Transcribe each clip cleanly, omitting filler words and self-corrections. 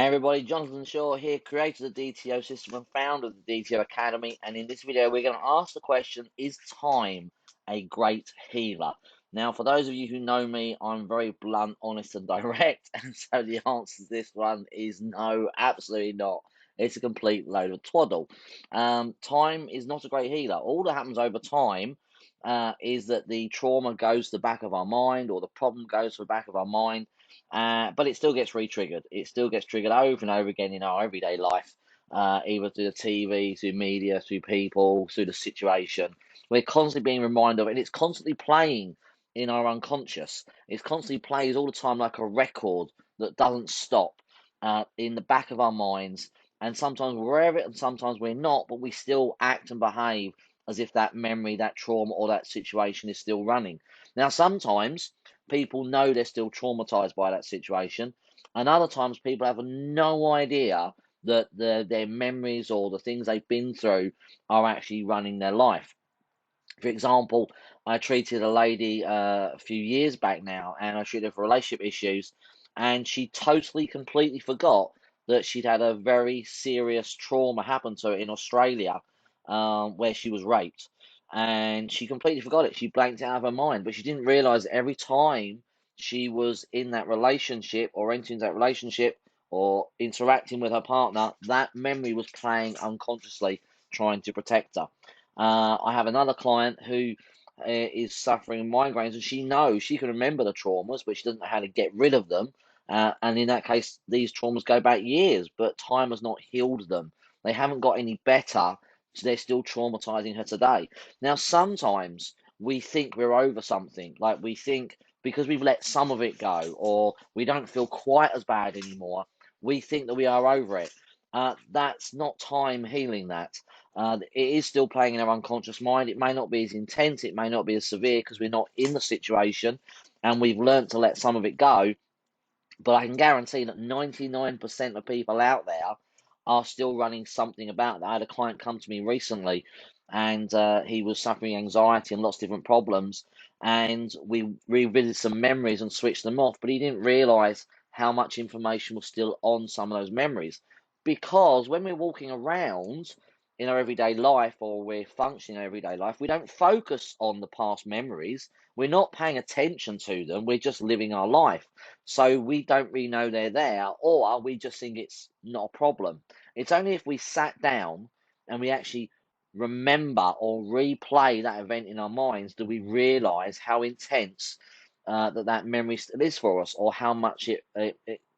Hey everybody, Jonathan Shaw here, creator of the DTO system and founder of the DTO Academy. And in this video, we're going to ask the question, is time a great healer? Now, for those of you who know me, I'm very blunt, honest, and direct. And so the answer to this one is no, absolutely not. It's a complete load of twaddle. Time is not a great healer. All that happens over time is that the trauma goes to the back of our mind, or the problem goes to the back of our mind. But it still gets re-triggered. It still gets triggered over and over again in our everyday life, either through the TV, through media, through people, through the situation. We're constantly being reminded of it, and it's constantly playing in our unconscious. It constantly plays all the time like a record that doesn't stop in the back of our minds. And sometimes we're aware of it, and sometimes we're not, but we still act and behave as if that memory, that trauma, or that situation is still running. Now, sometimes people know they're still traumatized by that situation, and other times people have no idea that their memories or the things they've been through are actually running their life. For example, I treated a lady a few years back now, and I treated her for relationship issues, and she totally, completely forgot that she'd had a very serious trauma happen to her in Australia, where she was raped, and she completely forgot it. She blanked it out of her mind, but she didn't realize every time she was in that relationship or entering that relationship or interacting with her partner, that memory was playing unconsciously, trying to protect her. I have another client who is suffering migraines, and she knows she can remember the traumas, but she doesn't know how to get rid of them. And in that case, these traumas go back years, but time has not healed them. They haven't got any better, so they're still traumatizing her today. Now, sometimes we think we're over something, like we think because we've let some of it go, or we don't feel quite as bad anymore, we think that we are over it. That's not time healing that. It is still playing in our unconscious mind. It may not be as intense, it may not be as severe because we're not in the situation and we've learned to let some of it go. But I can guarantee that 99% of people out there are still running something about that. I had a client come to me recently, and he was suffering anxiety and lots of different problems. And we revisited some memories and switched them off, but he didn't realize how much information was still on some of those memories. Because when we're walking around in our everyday life, or we're functioning in our everyday life, we don't focus on the past memories. We're not paying attention to them. We're just living our life. So we don't really know they're there, or we just think it's not a problem. It's only if we sat down and we actually remember or replay that event in our minds do we realize how intense that memory still is for us, or how much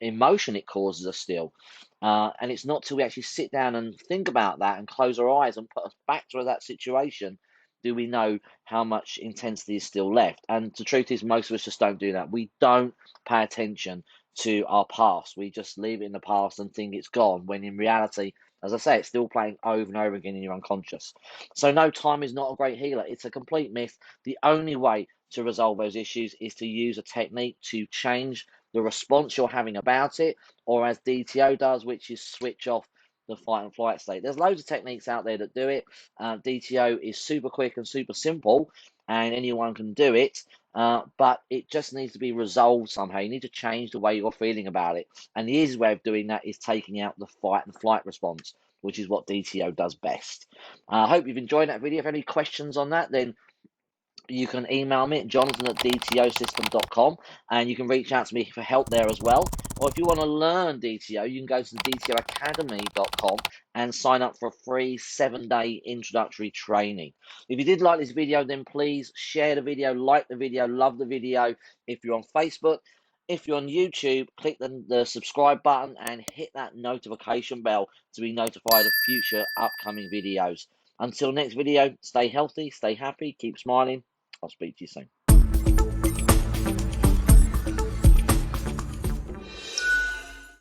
emotion it causes us still. And it's not till we actually sit down and think about that and close our eyes and put us back to that situation do we know how much intensity is still left. And the truth is, most of us just don't do that. We don't pay attention to our past. We just leave it in the past and think it's gone, when in reality, as I say, it's still playing over and over again in your unconscious. So no, time is not a great healer. It's a complete myth. The only way to resolve those issues is to use a technique to change the response you're having about it, or as DTO does, which is switch off the fight and flight state. There's loads of techniques out there that do it. DTO is super quick and super simple, and anyone can do it. But it just needs to be resolved somehow. You need to change the way you're feeling about it. And the easiest way of doing that is taking out the fight and flight response, which is what DTO does best. I hope you've enjoyed that video. If you have any questions on that, then you can email me at jonathan@dtosystem.com, and you can reach out to me for help there as well. Or if you want to learn DTO, you can go to the dtoacademy.com and sign up for a free 7-day introductory training. If you did like this video, then please share the video, like the video, love the video. If you're on Facebook, if you're on YouTube, click the subscribe button and hit that notification bell to be notified of future upcoming videos. Until next video, stay healthy, stay happy, keep smiling. I'll speak to you soon.